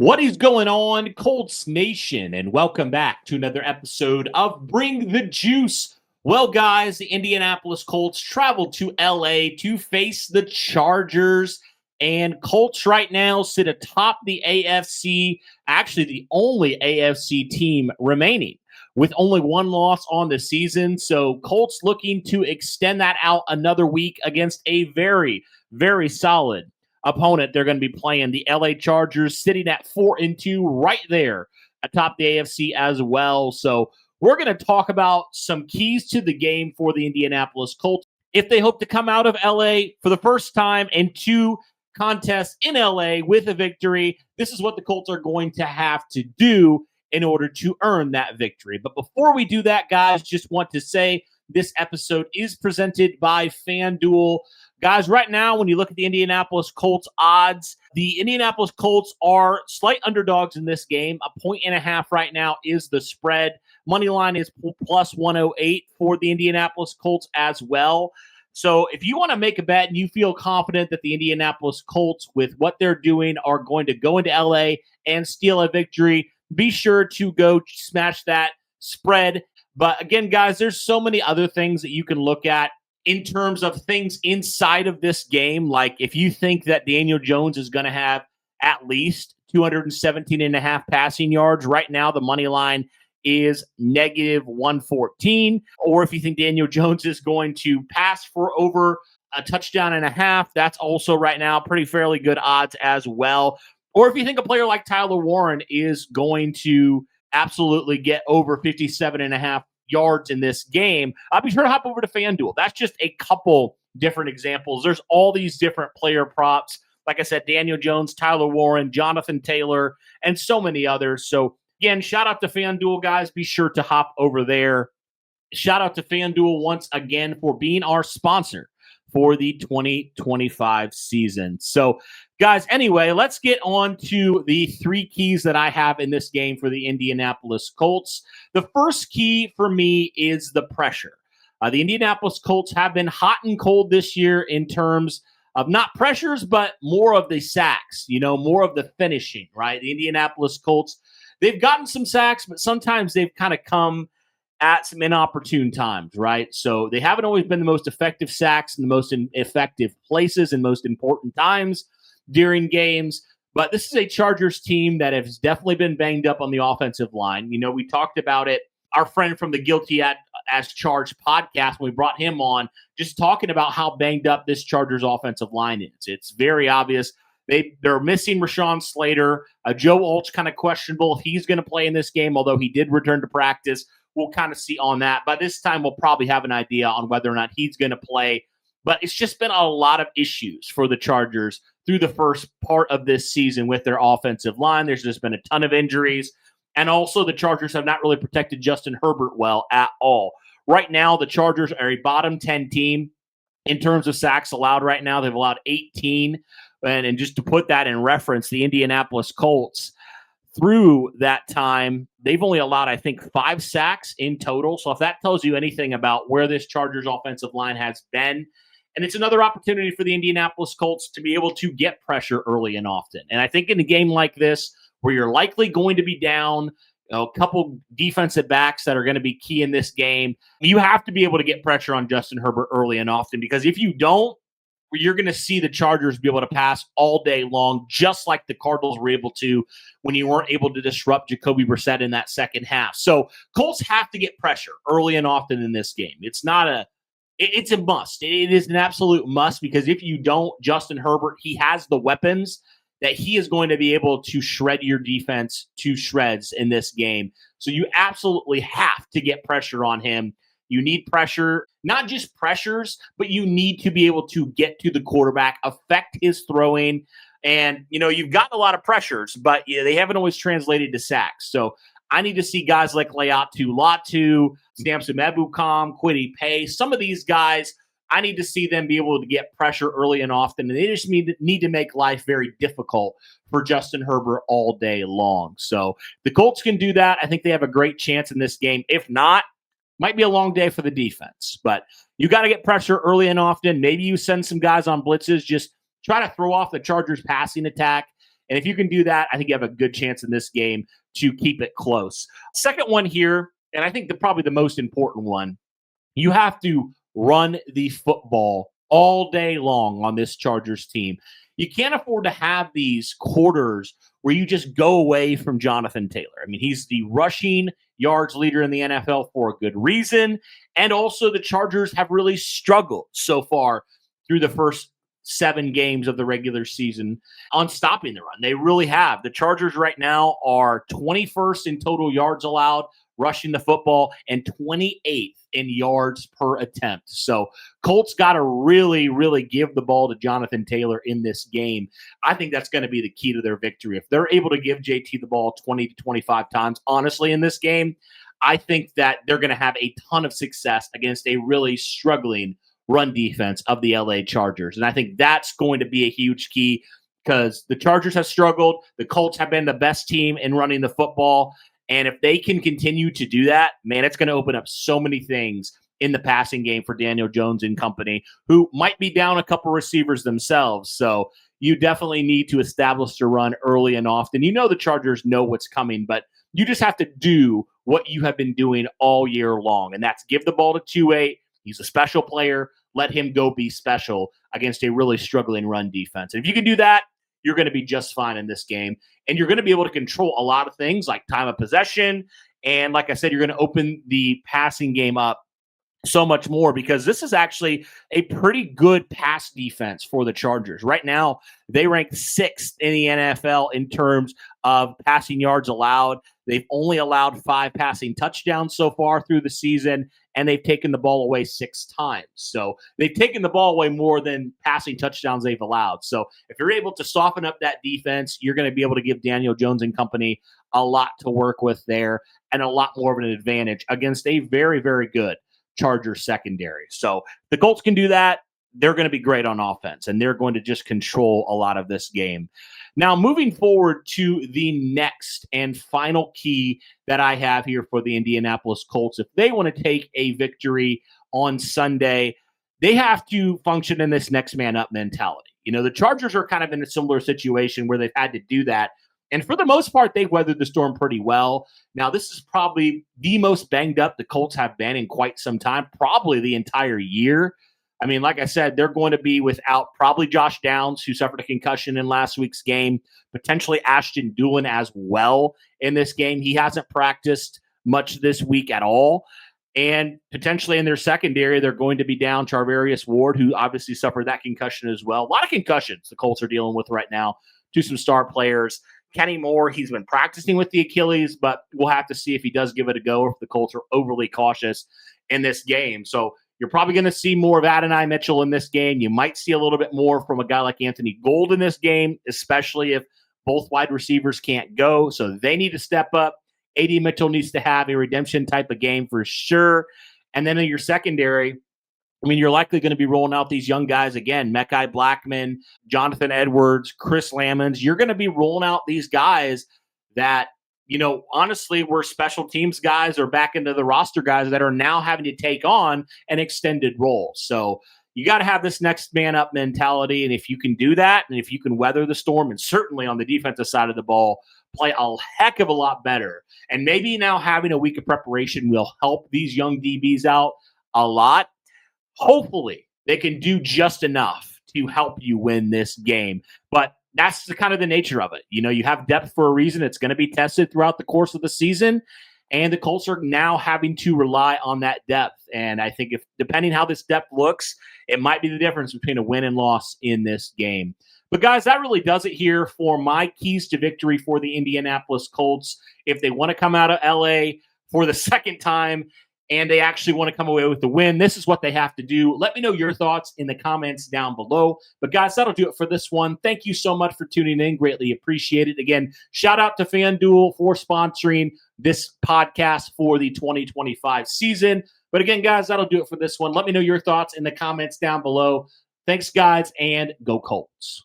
What is going on, Colts Nation? And welcome back to another episode of Bring the Juice. Well, guys, the Indianapolis Colts traveled to LA to face the Chargers. And Colts right now sit atop the AFC, actually the only AFC team remaining, with only one loss on the season. So Colts looking to extend that out another week against a very, very solid opponent they're going to be playing, the LA Chargers, sitting at 4-2 right there atop the AFC as well. So we're going to talk about some keys to the game for the Indianapolis Colts if they hope to come out of LA for the first time in two contests in LA with a victory. This is what the Colts are going to have to do in order to earn that victory. But before we do that, guys, just want to say this episode is presented by FanDuel. Guys, right now, when you look at the Indianapolis Colts odds, the Indianapolis Colts are slight underdogs in this game. 1.5 right now is the spread. Money line is plus 108 for the Indianapolis Colts as well. So if you want to make a bet and you feel confident that the Indianapolis Colts, with what they're doing, are going to go into LA and steal a victory, be sure to go smash that spread. But again, guys, there's so many other things that you can look at in terms of things inside of this game. Like if you think that Daniel Jones is going to have at least 217.5 passing yards, right now the money line is negative 114. Or if you think Daniel Jones is going to pass for over a touchdown and a half, that's also right now pretty fairly good odds as well. Or if you think a player like Tyler Warren is going to absolutely get over 57.5 yards in this game, I'll be sure to hop over to FanDuel. That's just a couple different examples. There's all these different player props. Like I said, Daniel Jones, Tyler Warren, Jonathan Taylor, and so many others. So again, shout out to FanDuel, guys. Be sure to hop over there. Shout out to FanDuel once again for being our sponsor for the 2025 season. So, guys, anyway, let's get on to the three keys that I have in this game for the Indianapolis Colts. The first key for me is the pressure. The Indianapolis Colts have been hot and cold this year in terms of not pressures, but more of the sacks, more of the finishing, right? The Indianapolis Colts, they've gotten some sacks, but sometimes they've kind of come at some inopportune times, right? So they haven't always been the most effective sacks in the most effective places and most important times during games. But this is a Chargers team that has definitely been banged up on the offensive line. We talked about it. Our friend from the Guilty as Charged podcast, when we brought him on, just talking about how banged up this Chargers offensive line is. It's very obvious. They're missing Rashawn Slater. Joe Alt's kind of questionable if he's going to play in this game, although he did return to practice. We'll kind of see on that. By this time, we'll probably have an idea on whether or not he's going to play. But it's just been a lot of issues for the Chargers through the first part of this season with their offensive line. There's just been a ton of injuries. And also the Chargers have not really protected Justin Herbert well at all. Right now, the Chargers are a bottom 10 team in terms of sacks allowed right now. They've allowed 18. And just to put that in reference, the Indianapolis Colts, through that time, they've only allowed, I think, 5 sacks in total. So if that tells you anything about where this Chargers offensive line has been, and it's another opportunity for the Indianapolis Colts to be able to get pressure early and often. And I think in a game like this, where you're likely going to be down a couple defensive backs that are going to be key in this game, you have to be able to get pressure on Justin Herbert early and often, because if you don't, you're going to see the Chargers be able to pass all day long, just like the Cardinals were able to when you weren't able to disrupt Jacoby Brissett in that second half. So Colts have to get pressure early and often in this game. It's a must. It is an absolute must, because if you don't, Justin Herbert, he has the weapons that he is going to be able to shred your defense to shreds in this game. So you absolutely have to get pressure on him. You need pressure, not just pressures, but you need to be able to get to the quarterback, affect his throwing. And, you've gotten a lot of pressures, but they haven't always translated to sacks. So I need to see guys like Laiatu Latu, Samson Ebukam, Kwity Paye. Some of these guys, I need to see them be able to get pressure early and often. And they just need to make life very difficult for Justin Herbert all day long. So the Colts can do that. I think they have a great chance in this game. If not, might be a long day for the defense, but you got to get pressure early and often. Maybe you send some guys on blitzes, just try to throw off the Chargers passing attack And if you can do that, I think you have a good chance in this game to keep it close. Second one here, and I think probably the most important one, you have to run the football all day long on this Chargers team. You can't afford to have these quarters where you just go away from Jonathan Taylor. I mean, he's the rushing yards leader in the NFL for a good reason. And also, the Chargers have really struggled so far through the first 7 games of the regular season on stopping the run. They really have. The Chargers right now are 21st in total yards allowed rushing the football and 28th in yards per attempt. So Colts got to really, really give the ball to Jonathan Taylor in this game. I think that's going to be the key to their victory. If they're able to give JT the ball 20 to 25 times, honestly, in this game, I think that they're going to have a ton of success against a really struggling run defense of the LA Chargers. And I think that's going to be a huge key because the Chargers have struggled. The Colts have been the best team in running the football. And if they can continue to do that, man, it's going to open up so many things in the passing game for Daniel Jones and company, who might be down a couple receivers themselves. So you definitely need to establish the run early and often. You know the Chargers know what's coming, but you just have to do what you have been doing all year long, and that's give the ball to 2-8. He's a special player. Let him go be special against a really struggling run defense. And if you can do that, you're going to be just fine in this game. And you're going to be able to control a lot of things like time of possession. And like I said, you're going to open the passing game up so much more because this is actually a pretty good pass defense for the Chargers. Right now, they rank 6th in the NFL in terms of passing yards allowed. They've only allowed 5 passing touchdowns so far through the season, and they've taken the ball away 6 times. So they've taken the ball away more than passing touchdowns they've allowed. So if you're able to soften up that defense, you're going to be able to give Daniel Jones and company a lot to work with there and a lot more of an advantage against a very, very good Chargers secondary. So the Colts can do that. They're going to be great on offense, and they're going to just control a lot of this game. Now, moving forward to the next and final key that I have here for the Indianapolis Colts, if they want to take a victory on Sunday, they have to function in this next man up mentality. You know, the Chargers are kind of in a similar situation where they've had to do that. And for the most part, they've weathered the storm pretty well. Now, this is probably the most banged up the Colts have been in quite some time, probably the entire year. I mean, like I said, they're going to be without probably Josh Downs, who suffered a concussion in last week's game, potentially Ashton Dulin as well in this game. He hasn't practiced much this week at all. And potentially in their secondary, they're going to be down Charvarius Ward, who obviously suffered that concussion as well. A lot of concussions the Colts are dealing with right now to some star players. Kenny Moore, he's been practicing with the Achilles, but we'll have to see if he does give it a go or if the Colts are overly cautious in this game. So you're probably going to see more of Adonai Mitchell in this game. You might see a little bit more from a guy like Anthony Gould in this game, especially if both wide receivers can't go. So they need to step up. AD Mitchell needs to have a redemption type of game for sure. And then in your secondary, I mean, you're likely going to be rolling out these young guys again, Mekhi Blackman, Jonathan Edwards, Chris Lammons. You're going to be rolling out these guys that, you know, honestly, were special teams guys or back into the roster guys that are now having to take on an extended role. So you got to have this next man up mentality. And if you can do that, and if you can weather the storm, and certainly on the defensive side of the ball, play a heck of a lot better. And maybe now having a week of preparation will help these young DBs out a lot. Hopefully they can do just enough to help you win this game. But that's the kind of the nature of it. You know, you have depth for a reason. It's going to be tested throughout the course of the season. And the Colts are now having to rely on that depth. And I think if depending how this depth looks, it might be the difference between a win and loss in this game. But guys, that really does it here for my keys to victory for the Indianapolis Colts. If they want to come out of LA for the second time and they actually want to come away with the win, this is what they have to do. Let me know your thoughts in the comments down below. But guys, that'll do it for this one. Thank you so much for tuning in. Greatly appreciate it. Again, shout out to FanDuel for sponsoring this podcast for the 2025 season. But again, guys, that'll do it for this one. Let me know your thoughts in the comments down below. Thanks, guys, and go Colts.